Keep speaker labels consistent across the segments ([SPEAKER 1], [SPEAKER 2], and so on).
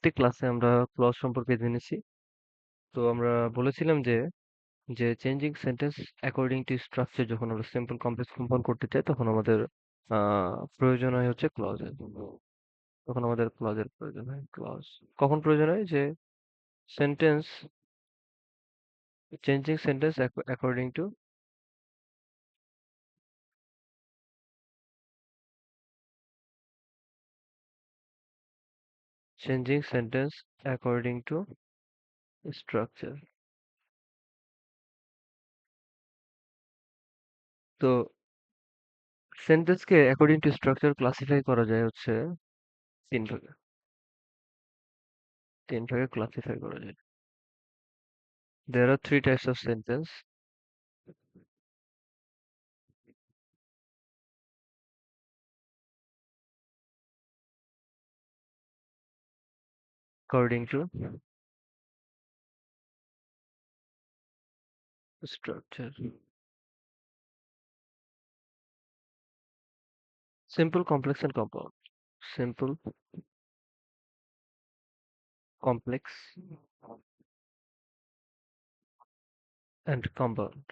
[SPEAKER 1] পরবর্তী ক্লাসে আমরা ক্লজ সম্পর্কে জেনেছি। তো আমরা বলেছিলাম যে changing sentence according to structure যখন আমরা সিম্পল কমপ্লেক্স কম্পাউন্ড করতে চাই তখন আমাদের প্রয়োজন হয় হচ্ছে ক্লজের। তখন আমাদের ক্লজের প্রয়োজন হয়। ক্লজ কখন প্রয়োজন হয়? যে sentence changing sentence according to changing sentence according to structure. তো সেন্টেন্সকে অ্যাকর্ডিং টু স্ট্রাকচার ক্লাসিফাই করা যায় হচ্ছে তিন ভাগে। তিন ভাগে ক্লাসিফাই করা যায়। There are three types of sentence according to structure. Simple, complex, and compound. Simple, complex, and compound.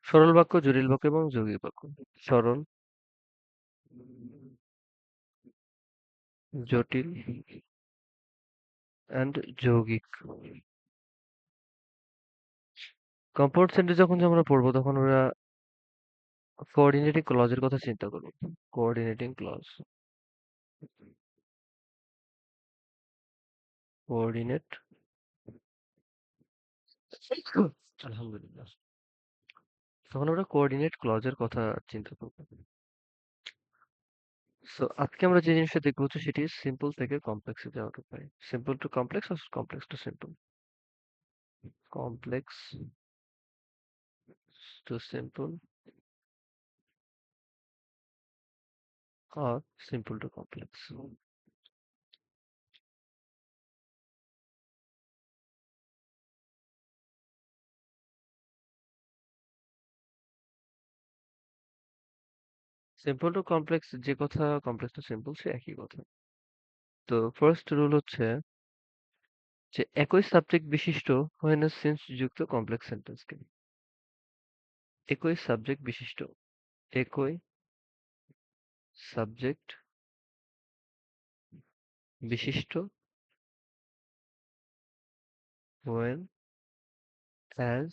[SPEAKER 1] সরল বাক্য, জটিল বাক্য এবং যৌগিক বাক্য। সরল, জটিল, and যৌগিক। কম্পাউন্ড সেন্টেন্স যখন আমরা পড়বো তখন আমরা কোঅর্ডিনেটিং ক্লজের কথা চিন্তা করবো। কোঅর্ডিনেটিং ক্লজ, কোঅর্ডিনেট, আলহামদুলিল্লাহ। তখন আমরা কোঅর্ডিনেট ক্লজের কথা চিন্তা করবো। সো আজকে আমরা যে জিনিসটা দেখবো হচ্ছে সেটি সিম্পল থেকে কমপ্লেক্সে যাওয়ার উপায়। সিম্পল টু কমপ্লেক্স আর complex to simple. Complex to simple or simple to complex. Simple to complex যে কথা, কমপ্লেক্স টু সিম্পল সে একই কথা। তো ফার্স্ট রুল হচ্ছে যে একই সাবজেক্ট বিশিষ্ট হয় না সেন্স যুক্ত কমপ্লেক্স সেন্টেন্সকে। একই সাবজেক্ট বিশিষ্ট, একই সাবজেক্ট বিশিষ্ট when as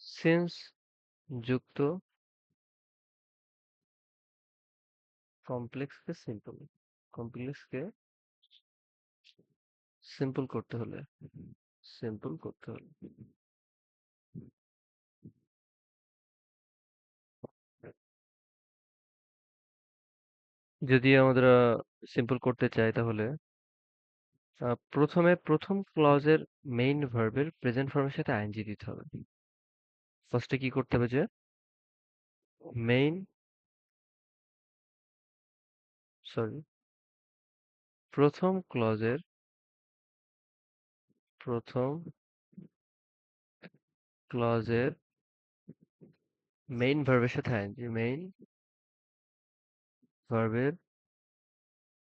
[SPEAKER 1] সেন্স যুক্ত কমপ্লেক্সকে সিম্পল, কমপ্লেক্সকে সিম্পল করতে হলে, সিম্পল করতে হলে যদি আমরা সিম্পল করতে চাই তাহলে প্রথমে প্রথম ক্লজের মেইন ভার্বের প্রেজেন্ট ফর্মের সাথে আইএনজি দিতে হবে। ফার্স্টে কি করতে হবে যে মেইন, সরি, প্রথম ক্লজের প্রথম ক্লজের মেইন ভার্বের সাথে আইএনজি, মেইন ভার্বের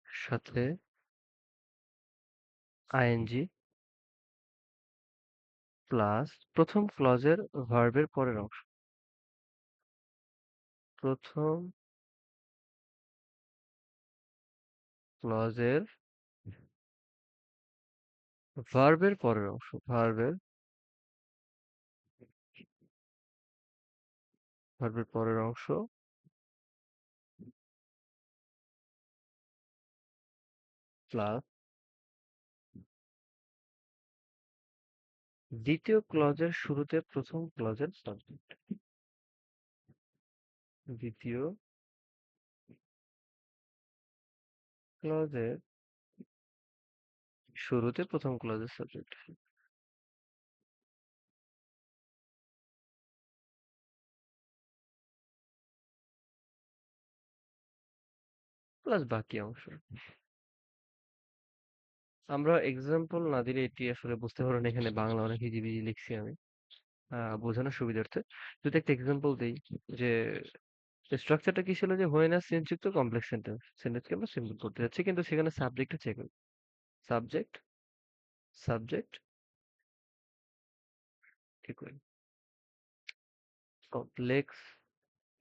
[SPEAKER 1] সাথে আইএনজি প্লাস প্রথম ক্লজের ভার্বের পরের অংশ। প্রথম ক্লজের ভার্বের পরের অংশ, ভার্বের পরের অংশ প্লাস দ্বিতীয় ক্লজের শুরুতে প্রথম ক্লজের সাবজেক্ট। দ্বিতীয় ক্লজের শুরুতে প্রথম ক্লজের সাবজেক্ট প্লাস বাকি অংশ। আমরা এক্সাম্পল না দিলে এটি আসলে বুঝতে পারবেন, এখানে বাংলা অনেক হিজিবিজি লিখছি আমি বোঝানোর সুবিধার্থে। যদি একটা এক্সাম্পল দিই যে স্ট্রাকচারটা কি ছিল যে হোয়েন আর সিন্স যুক্ত কমপ্লেক্স সেন্টেন্সকে আমরা সিম্পল করতে যাচ্ছি, কিন্তু সেখানে সাবজেক্ট হচ্ছে একই। সাবজেক্ট সাবজেক্ট একই। কমপ্লেক্স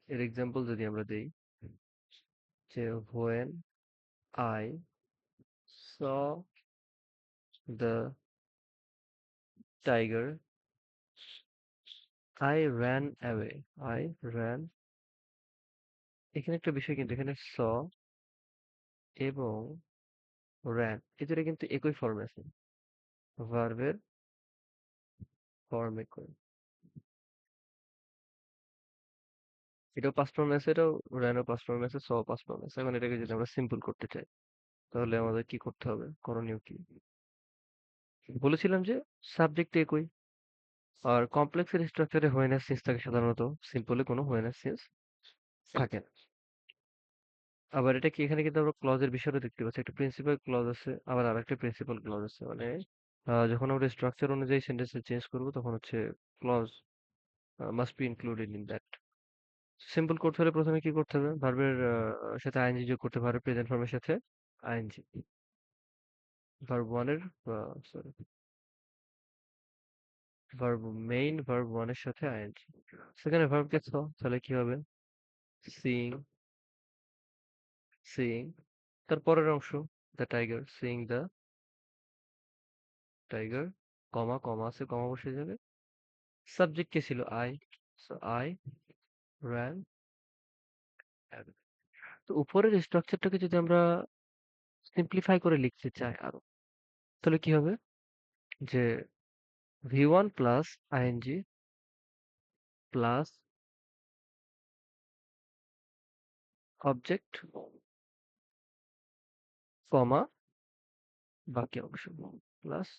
[SPEAKER 1] এর এক্সাম্পল যদি আমরা দেই, যে when I saw the tiger I ran away, I ran, এখানে একটা বিষয়, কিন্তু এখানে স এবং ran এই দুটো কিন্তু একই ফর্মে আছে, ভার্বের ফর্ম একই। এটাও পাস্ট ফর্মে আছে, এটাও ran ও পাস্ট ফর্মে আছে, স পাস্ট ফর্মে আছে। এখন এটাকে যদি আমরা সিম্পল করতে চাই, তাহলে আমাদের কি করতে হবে, করণীয় কি? বলেছিলাম যে সাবজেক্ট একই, আর কমপ্লেক্সের স্ট্রাকচারে হোয়েন আর সিন্স থাকে সাধারণত, সিম্পলে কোনো হোয়েন আর সিন্স থাকে না। আবার এটা কি, এখানে কিন্তু আমরা ক্লজের বিষয়টা দেখতে পাচ্ছি, একটা প্রিন্সিপাল ক্লজ আছে, আবার আরেকটা প্রিন্সিপাল ক্লজ আছে। মানে যখন আমরা স্ট্রাকচার অনুযায়ী সেন্টেন্স চেঞ্জ করব, তখন হচ্ছে clause must be included in that. Simple করতে হলে প্রথমে কি করতে হবে, ভার্বের সাথে আইএনজি যোগ করতে হবে, ভার্বের প্রেজেন্ট ফর্মের সাথে আইএনজি। ভার্ব ওয়ানের, সরি, ভার্ব মেইন ভার্ব ওয়ানের সাথে আইএনজি। সেখানে ভার্ব কে ছ, তাহলে কি হবে, সিইং, সিইং। তার পরের অংশ, the tiger, seeing the tiger, comma comma আছে, কমা বসে যাবে। সাবজেক্ট কে ছিল, I, so I ran away। তো উপরের স্ট্রাকচারটাকে যদি আমরা সিম্পলিফাই করে লিখতে চাই আরো, তাহলে কি হবে, যে V one plus ING plus object comma বাকি অংশ প্লাস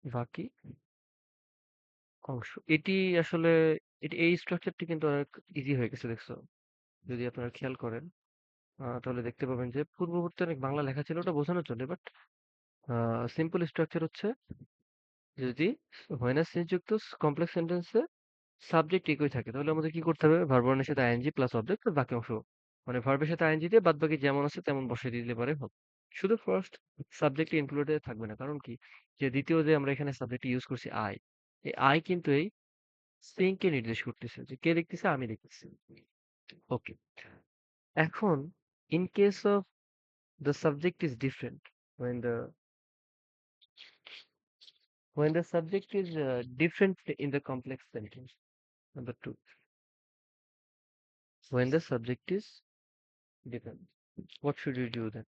[SPEAKER 1] বাকি অংশ। এটি আসলে, এই স্ট্রাকচারটি কিন্তু অনেক ইজি হয়ে গেছে, দেখছো? যদি আপনারা খেয়াল করেন, তাহলে দেখতে পাবেন যে পূর্ববর্তী অনেক বাংলা লেখা ছিল ওটা বোঝানোর জন্য, বাট সিম্পল স্ট্রাকচার হচ্ছে, যদি হোয়েন আর সিন্স যুক্ত কমপ্লেক্স সেন্টেন্সে সাবজেক্ট একই থাকে, তাহলে আমাদের কি করতে হবে, ভার্ব ওয়ানের সাথে আইএনজি প্লাস অবজেক্ট আর বাকি অংশ, মানে ভার্বের সাথে আইএনজি দিয়ে বাদ বাকি যেমন আছে তেমন বসিয়ে দিলে পারে হবে। শুধু ফার্স্ট সাবজেক্ট ইনক্লুডেড থাকবে না, কারণ কি, যে দ্বিতীয় যে আমরা এখানে সাবজেক্ট ইউজ করছি আই, এই আই কিন্তু এই সিং কে নির্দেশ করতেছে, যে কে লিখতেছে, আমি লিখতেছি। ওকে, এখন in case of the subject is different, when the when the subject is different in the complex sentence. Number two, when the subject is different, what should you do then?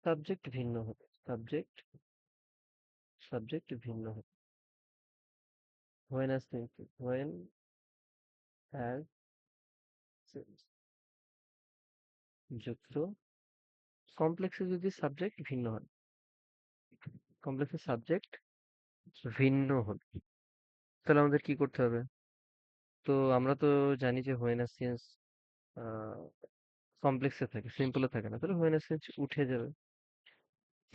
[SPEAKER 1] Subject ভিন্ন হবে, subject ভিন্ন হবে। when as thinking, when as since যুক্ত কমপ্লেক্সে যদি subject ভিন্ন হয়, কমপ্লেক্সের সাবজেক্ট ভিন্ন হবে, তাহলে আমাদের কি করতে হবে? তো আমরা তো জানি যে when as since কমপ্লেক্সে থাকে, সিম্পলে থাকে না, তাহলে when as since উঠে যাবে।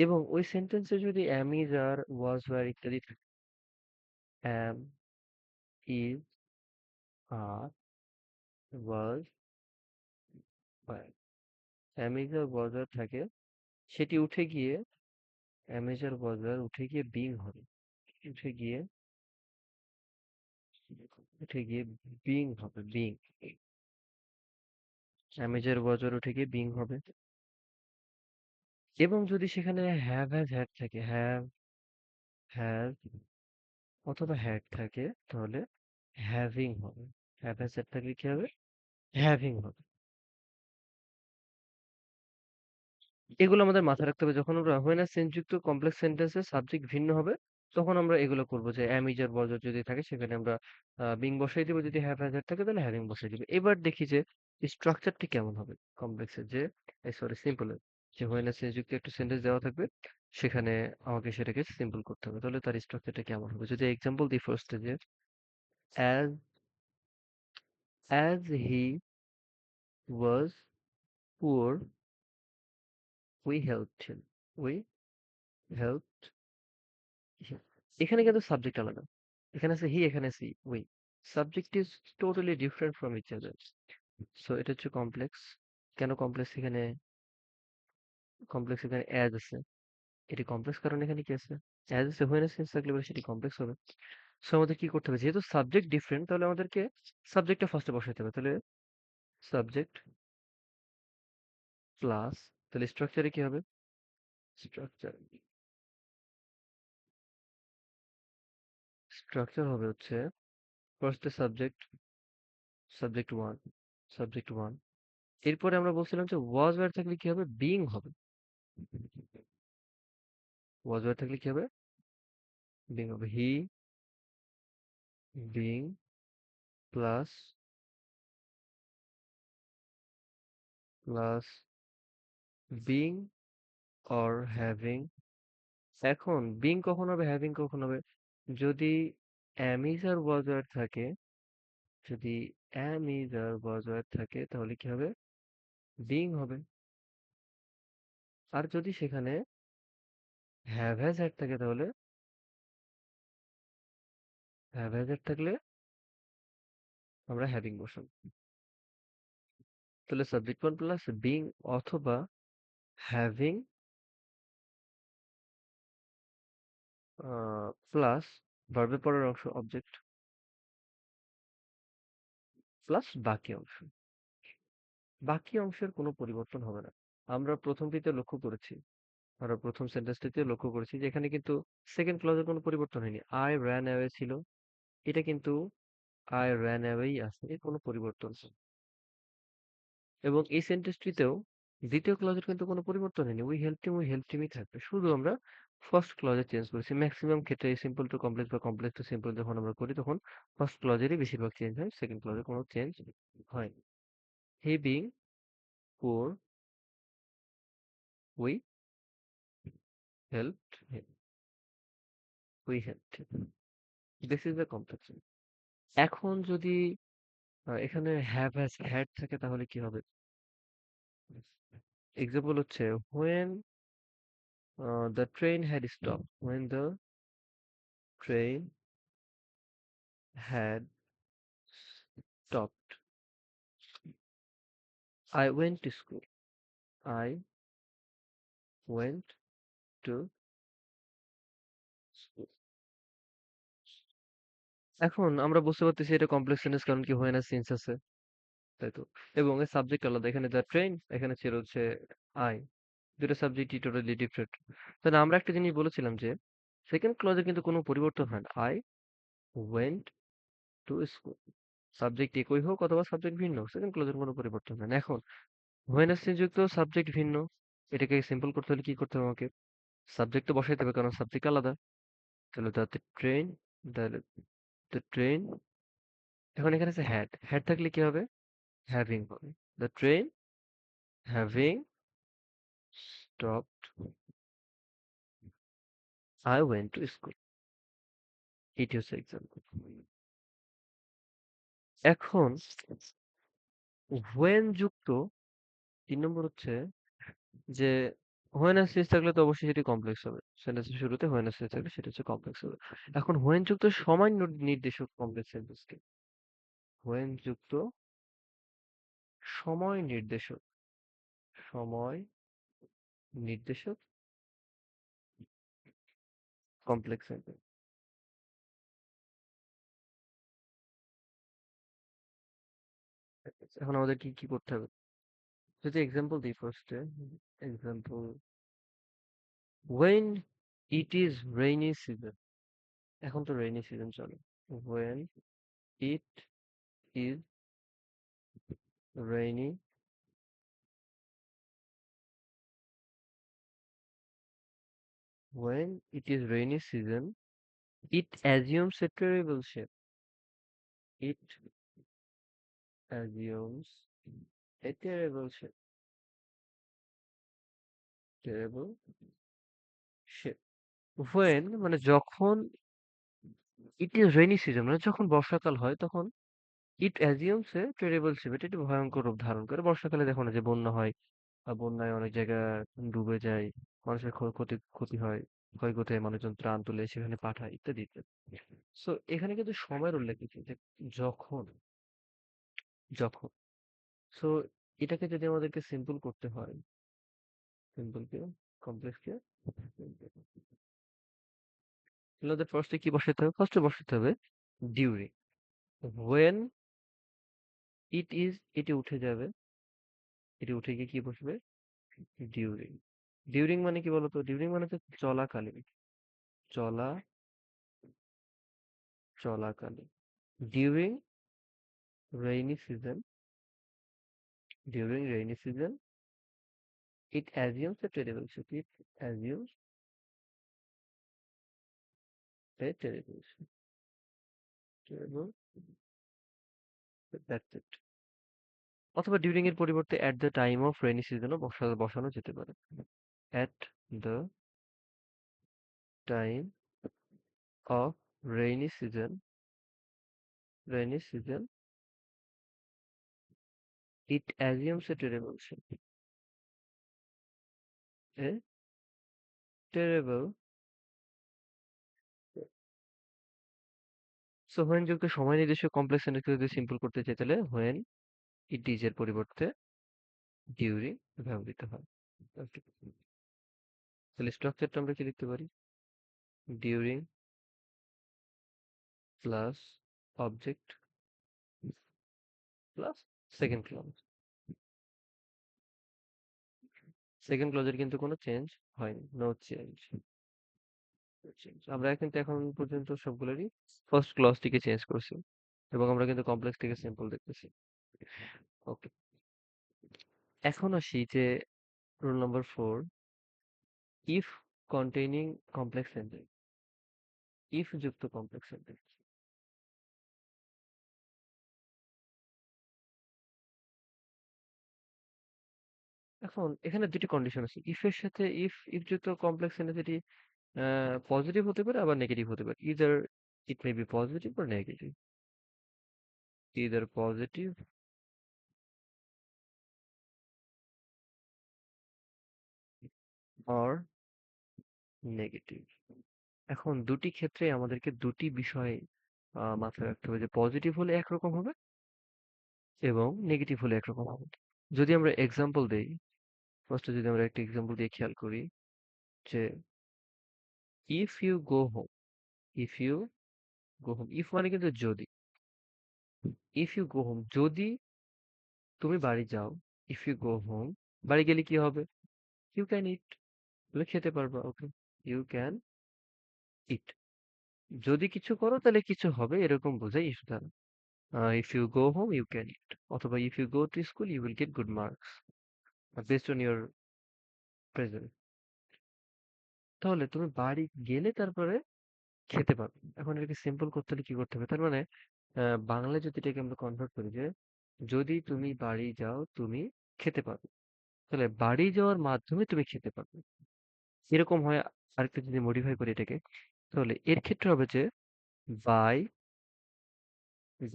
[SPEAKER 1] এবং ওই সেন্টেন্সে যদি am is are was were ইত্যাদি থাকে, am is are was were, am is are was were থাকে, সেটি উঠে গিয়ে am is are was were উঠে গিয়ে being হবে, উঠে গিয়ে being হবে, being, am is are was were উঠে গিয়ে being হবে। এবং যদি সেখানে have has had থাকে, have has অথবা had থাকে, তাহলে having হবে। have has had থাকলে কি হবে, having হবে। এগুলো আমাদের মাথায় রাখতে হবে, যখন আমরা when আর since যুক্ত কমপ্লেক্স সেন্টেন্সে সাবজেক্ট ভিন্ন হবে, তখন আমরা এগুলো করব, যে am is or was or যদি থাকে সেখানে আমরা being বসাই দিব, যদি have has had থাকে তাহলে having বসাই দিব। এবার দেখি যে স্ট্রাকচারটি কেমন হবে কমপ্লেক্সের, যে সরি সিম্পলের, যে when আর since যুক্ত একটা সেন্টেন্স দেওয়া থাকবে, সেখানে আমাকে সেটাকে সিম্পল করতে হবে, তাহলে তার স্ট্রাকচারটা কেমন হবে। যদি এক্সাম্পল দিই ফার্স্টে, যে as as he was poor we helped him, we helped him। এখানে কিন্তু সাবজেক্ট আলাদা। এখানে আছে হি, এখানে আছে we. Subject is totally different from each other. So এটা হচ্ছে কমপ্লেক্স। কেন কমপ্লেক্স? এখানে কমপ্লেক্স, এখানে অ্যাজ আছে। এটি কমপ্লেক্স কারণ এখানে কি আছে? অ্যাজ আছে, হোয়েন সেন্স থাকলে পরে সেটি কমপ্লেক্স হবে। সো আমাদের কি করতে হবে? যেহেতু সাবজেক্ট ডিফারেন্ট, তাহলে আমাদেরকে সাবজেক্টটা ফার্স্টে বসাইতে হবে। তাহলে সাবজেক্ট প্লাস, তাহলে স্ট্রাকচারে কি হবে? স্ট্রাকচার স্ট্রাকচার হবে হচ্ছে ফার্স্টে subject, subject one, subject one. এরপরে আমরা বলছিলাম যে ওয়াজ ওয়্যার থাকলে কি হবে? বিইং হবে। ওয়াজ ওয়্যার থাকলে কি হবে? বিইং হবে। He being plus plus being or having. এখন বিইং কখন হবে, হ্যাভিং কখন হবে? যদি am is R was were থাকে, যদি am is R was were থাকে তাহলে কি হবে? বিইং হবে। আর যদি সেখানে have has had থাকে তাহলে have has had থাকলে আমরা হ্যাভিং বসাবো। তাহলে সাবজেক্ট ওয়ান প্লাস বিইং অথবা হ্যাভিং প্লাস ভার্বের পরের অংশ অবজেক্ট প্লাস বাকি অংশ। বাকি অংশের কোনো পরিবর্তন হবে না। আমরা প্রথমটিতে লক্ষ্য করেছি, আমরা প্রথম সেন্টেন্সটিতে লক্ষ্য করেছি যে এখানে কিন্তু সেকেন্ড ক্লজের কোনো পরিবর্তন হয়নি। I ran away ছিল, এটা কিন্তু I ran away আছে, এর কোনো পরিবর্তন নেই। এবং এই সেন্টেন্সটিতেও দ্বিতীয় ক্লজের কিন্তু কোনো পরিবর্তন হয়নি। উই হেল্পড হিমই থাকবে। শুধু আমরা ফার্স্ট ক্লজে চেঞ্জ করেছি। ম্যাক্সিমাম ক্ষেত্রে এই সিম্পল টু কমপ্লেক্স বা কমপ্লেক্স টু সিম্পল যখন আমরা করি তখন ফার্স্ট ক্লজেরই বেশিরভাগ চেঞ্জ হয়, সেকেন্ড ক্লজে কোনো চেঞ্জ হয়নি। He being poor, we helped him, we helped him. This is the complex. এখন যদি এখানে হ্যাভ হ্যাজ হ্যাড থাকে তাহলে কি হবে? এক্সাম্পল হচ্ছে when the train had stopped, when the train had stopped, I went to school, I went to school। এখন আমরা বুঝতে পারতেছি এটা কমপ্লেক্স সেন্টেন্স কারণ কি when আর সিন্স আছে, তাই তো। এবং এর সাবজেক্ট আলাদা, এখানে দ্য ট্রেন, এখানে ছিল হচ্ছে আই। দুটো সাবজেক্টই টোটালি ডিফারেন্ট। তাহলে আমরা একটা জিনিস বলেছিলাম যে সেকেন্ড ক্লজে কিন্তু কোনো পরিবর্তন হয় না। I went to school, subject একই হোক অথবা সাবজেক্ট ভিন্ন, সেকেন্ড ক্লজের কোনো পরিবর্তন হয় না। এখন when আছে যুক্ত, সাবজেক্ট ভিন্ন, এটাকে সিম্পল করতে হলে কি করতে হবে আমাকে? সাবজেক্ট তো বসাইতে হবে কারণ সাবজেক্ট আলাদা। তাহলে the train, the the train. এখন এখানে আছে হ্যাড, হ্যাড থাকলে কি হবে? হ্যাভিং হবে। The train having stopped, I went to school. এটি হচ্ছে এক্সাম্পল। এখন when যুক্ত ৩ নম্বর হচ্ছে যে when আর সিস থাকলে তো অবশ্যই সেটি কমপ্লেক্স হবে। সেন্টেন্সের শুরুতে when আর সিস থাকলে সেটা হচ্ছে কমপ্লেক্স হবে। এখন when যুক্ত সময় নির্দেশক কমপ্লেক্স সেন্টেন্স কি? when যুক্ত সময় নির্দেশক, সময় নির্দেশক কমপ্লেক্স সেন্টেন্স। এখন আমাদের কি করতে হবে? যদি এক্সাম্পল দিই ফার্স্টে, example when it is rainy season, এখন তো রেইনি সিজন চলে। when it is rainy, when it is rainy season, it assumes a terrible shape, it assumes a terrible shape, terrible shape। when মানে যখন it is rainy season মানে যখন বর্ষাকাল হয় তখন it assumes a terrible shape, এটা একটি ভয়ঙ্কর রূপ ধারণ করে। বর্ষাকালে দেখো না যে বন্যা হয়, বা বন্যায় অনেক জায়গা ডুবে যায়, মানুষের ক্ষতি ক্ষতি হয়। ক্ষয়ক্ষতি হয়, মানুষজন ত্রাণ তুলে সেখানে পাঠায় ইত্যাদি ইত্যাদি। সো এখানে কিন্তু সময়ের উল্লেখ আছে যে যখন যখন সো এটাকে যদি আমাদেরকে সিম্পল করতে হয়, সিম্পল কে কমপ্লেক্স কে আমাদের ফার্স্টে কি বসাতে হবে? ফার্স্টে বসাতে হবে ডিউরিং। হোয়েন ইট ইজ, এটি উঠে যাবে, এটি উঠে গিয়ে কি বসবে? ডিউরিং। ডিউরিং মানে কি বলতো? ডিউরিং মানে হচ্ছে চলাকালীন, চলা চলাকালীন। During rainy season, during rainy season it assumes a terrible shift. It assumes a terrible shift. Terrible, that's it. অথবা ডিউরিং এর পরিবর্তে at the time of rainy season ও বসানো যেতে পারে। At the time of rainy season, rainy season, it assumes a terrible shift. A terrible. So when যুক্ত সময় নির্দিষ্ট complex sentence যদি সিম্পল করতে চাই তাহলে when it is এর পরিবর্তে ডিউরিং ব্যবহৃত হয়। Okay. তাহলে স্ট্রাকচারটা আমরা কি লিখতে পারি? During plus object plus second clause. Second ক্লজের কিন্তু কোনো চেঞ্জ হয়নি, নো চেঞ্জ। আমরা কিন্তু এখন পর্যন্ত সবগুলোরই ফার্স্ট ক্লজটিকে চেঞ্জ করছি এবং আমরা কিন্তু কমপ্লেক্স থেকে সিম্পল দেখতেছি। ওকে, এখন আসি যে rule number 4, if containing complex sentence. If যুক্ত কমপ্লেক্স সেন্টেন্স। এখন এখানে দুটি কন্ডিশন আছে। ইফ এর সাথে ইফ যুক্ত কমপ্লেক্স সেন্টেন্স এটি পজিটিভ হতে পারে আবার নেগেটিভ হতে পারে। Either it may be positive or negative. Either positive or negative. এখন দুটি ক্ষেত্রে আমাদেরকে দুটি বিষয় মাথায় রাখতে হবে যে পজিটিভ হলে একরকম হবে এবং নেগেটিভ হলে একরকম হবে। যদি আমরা এক্সাম্পল দেই, ফার্স্টে যদি আমরা একটা এক্সাম্পল দিয়ে খেয়াল করি যে if you go home, if you go home, if মানে কিন্তু যদি, ইফ ইউ গো হোম যদি তুমি বাড়ি যাও, ইফ ইউ গো হোম বাড়ি গেলে কি হবে? ইউ ক্যান ইট, তুমি খেতে পারবা। ওকে, ইউ ক্যান ইট। যদি কিছু করো তাহলে কিছু হবে এরকম বোঝায় ইফ দ্বারা। If you go home, you can eat. অথবা if you go to school, you will get good marks based on your present. তাহলে তুমি বাড়ি গেলে তারপরে খেতে পারবে। এখন এটাকে সিম্পল করতে হলে কি করতে হবে? তার মানে বাংলায় যদি এটাকে আমরা কনভার্ট করি যে যদি তুমি বাড়ি যাও তুমি খেতে পারবে। তাহলে বাড়ি যাওয়ার মাধ্যমে তুমি খেতে পারবে। এরকম হয়। আরেকটু যদি মডিফাই করি এটাকে, তাহলে এর ক্ষেত্রে হবে যে by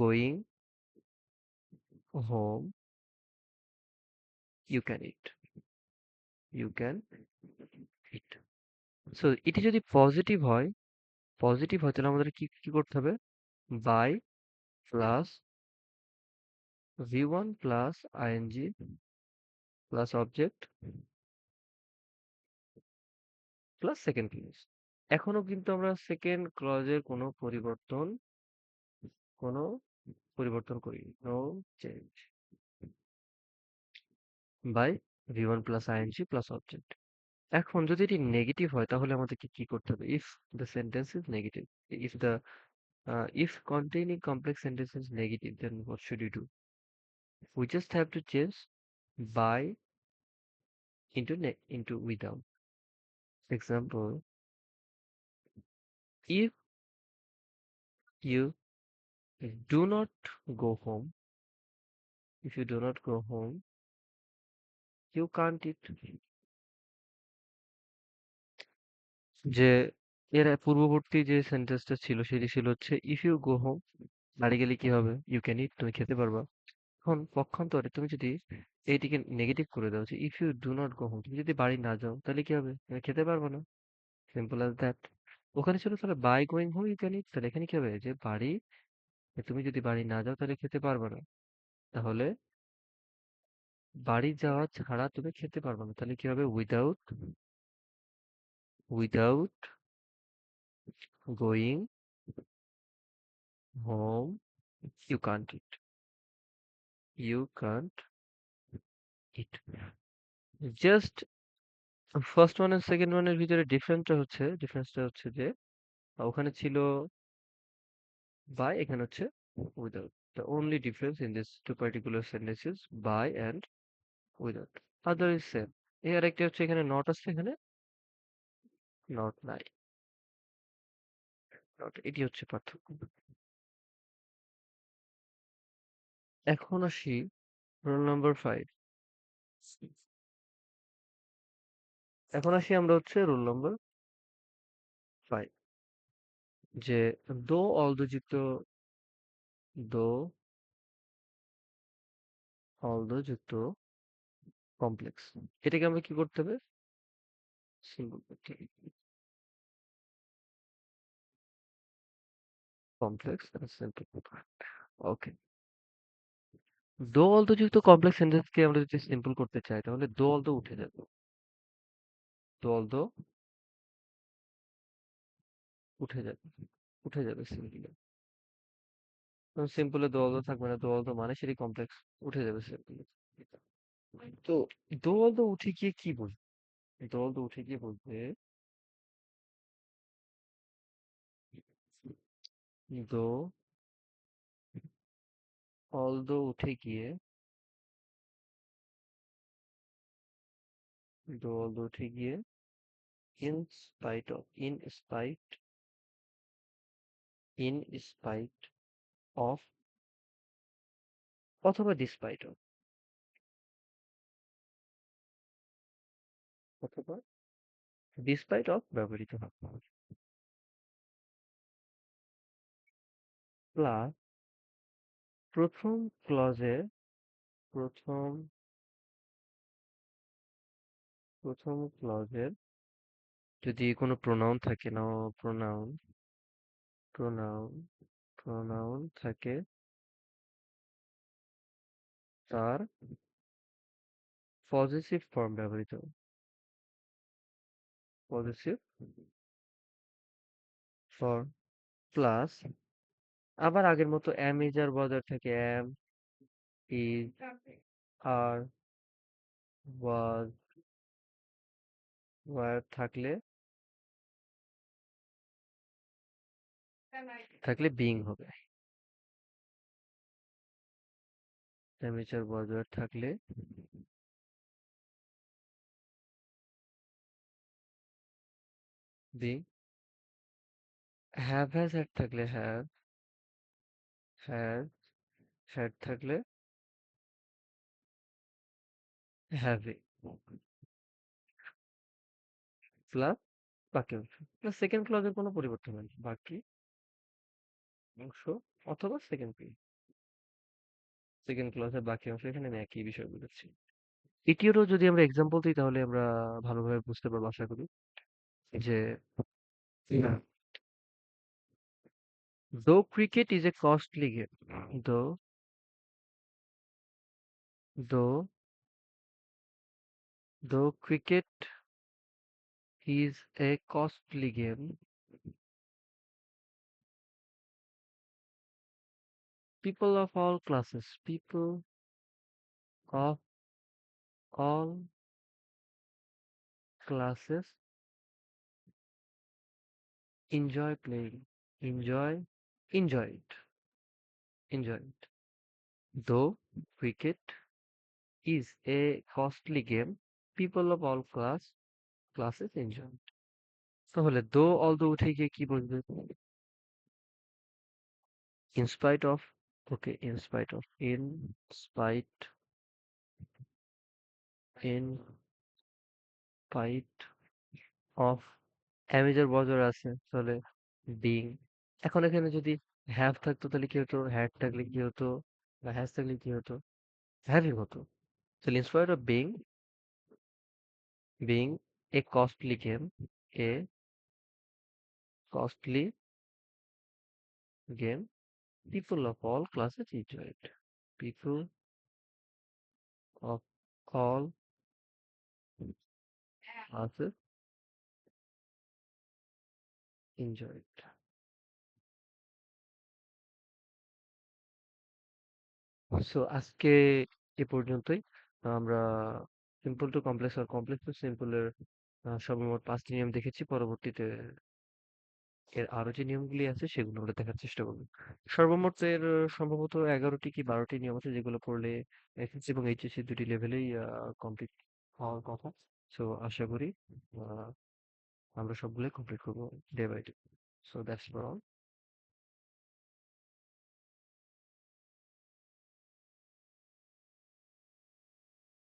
[SPEAKER 1] going home you can eat, you can eat. So এটি যদি পজিটিভ হয় তাহলে আমাদের কি করতে হবে? By plus V one plus ING plus object plus second clause. এখনো কিন্তু আমরা সেকেন্ড ক্লজের কোনো পরিবর্তন করি, no change. By V one plus ING plus object. এখন যদি এটি নেগেটিভ হয় তাহলে আমাদেরকে কি করতে হবে? If the sentence is negative, if the if containing complex sentence is negative, then what should you do? We just have to change by into without. Example, if you do not go home, if you do not go home, you can't eat. যে এর পূর্ববর্তী যে সেন্টেন্সটা ছিল সেটি ছিল হচ্ছে if you go home, বাড়ি গেলে কি হবে? ইউ ক্যান ইট, তুমি খেতে পারবা। এখন পক্ষান্তরে তুমি যদি এইটিকে নেগেটিভ করে দাও যে if you do not go home, তুমি যদি বাড়ি না যাও তাহলে কি হবে? তুমি খেতে পারবে না। Simple as that. ওখানে ছিল তাহলে by going home you can eat, তাহলে এখানে কি হবে যে বাড়ি, তুমি যদি বাড়ি না যাও তাহলে খেতে পারবে না। তাহলে বাড়ি যাওয়া ছাড়া তুমি খেতে পারবে না, তাহলে কি হবে without, without going home you can't eat, you can't eat. Just first one and second ওয়ানের ভিতরে ডিফারেন্সটা হচ্ছে যে ওখানে ছিল বাই, এখানে হচ্ছে without. The only difference in this two particular sentences by and without, other is same. এর একটা হচ্ছে এখানে নট আছে, এখানে নট নাই, নট, এটি হচ্ছে পার্থক্য। এখন আসি রোল নাম্বার 5। এখন আসি আমরা হচ্ছে রোল নাম্বার 5, যে দো অলদো যুক্ত, দো অলদো যুক্ত কমপ্লেক্স, এটাকে আমরা কি করতে হবে, সিম্পল করতে হবে, কমপ্লেক্স সিম্পল। ওকে, দো অলদো যুক্ত কমপ্লেক্স সেন্টেন্সকে আমরা যদি সিম্পল করতে চাই তাহলে দো অলদো উঠে যাবে, দো অলদো উঠে যাবে, উঠে যাবে সিম্পলি। সিম্পলে দো অলদো থাকবে না, দো অলদো মানে সেটি কমপ্লেক্স, উঠে যাবে সিম্পলি। তো দো অলদো উঠে গিয়ে কি বলবে, দো অলদো উঠে গিয়ে বলবে দো অলদো উঠে গিয়ে, দো অলদো উঠে গিয়ে in spite of, in spite of অথবা ডিসপাইট অফ, অথবা ডিসপাইট অফ ব্যবহৃত হবে, প্লাস প্রথম ক্লজে, প্রথম প্রথম ক্লজের যদি কোনো প্রোনাউন থাকে না, প্রোনাউন, প্রোনাউন প্রোনাউন থাকে, তার পজিটিভ ফর্ম ব্যবহৃত হবে, পজিটিভ ফর্ম, প্লাস আবার আগের মতো এম ইজ আর বজায় থাকে, am is are was were থাকলে, বিং হবে, এম ইজ আর বজায় থাকলে বিং, হ্যাভ হ্যাজ হ্যাড থাকলে হ্যাভ, হ্যাজ হ্যাড থাকলে হ্যাভিং, প্লাস বাকি অংশ, সেকেন্ড ক্লজের কোনো পরিবর্তন হয়নি, বাকি অংশ অথবা সেকেন্ড ক্লজের বাকি অংশ, এখানে আমি একই বিষয় বলেছি। এটিরও যদি আমরা এক্সাম্পল দিই তাহলে আমরা ভালোভাবে বুঝতে পারবো আশা করি, যে দো cricket is a costly game, দো দো দো cricket is a costly game, people of all classes, people of all classes enjoy playing, enjoy, enjoy it, enjoy it. Though cricket is a costly game, people of all classes enjoy it. তাহলে দো although উঠে গিয়ে কি বলবে, in spite of, okay, in spite of অ্যামেজের বজর আছে তাহলে being. এখন এখানে যদি হ্যাভ থাকতো তাহলে কি হতো, হ্যাড থাকলে কি হতো, বা হ্যাজ থাকলে কি হতো, হ্যাভিং হতো। তাহলে in spite of being a costly game, a costly game. People of all classes enjoy it. People of all classes enjoy it. So আজকে এ পর্যন্তই। আমরা সিম্পল টু কমপ্লেক্স আর কমপ্লেক্স টু সিম্পলের সর্বমোট ৫টি নিয়ম দেখেছি। পরবর্তীতে এর আরো যে নিয়মগুলি আছে সেগুলো আমরা দেখার চেষ্টা করব। সর্বমোট এর সম্ভবত ১১টি কি ১২টি নিয়ম আছে যেগুলো পড়লে এসএসসি এবং এইচএসসি ২ টি লেভেলেই কমপ্লিট হওয়ার কথা। সো আশা করি আ আমরা সবগুলোই কমপ্লিট করব day by day. So that's for all.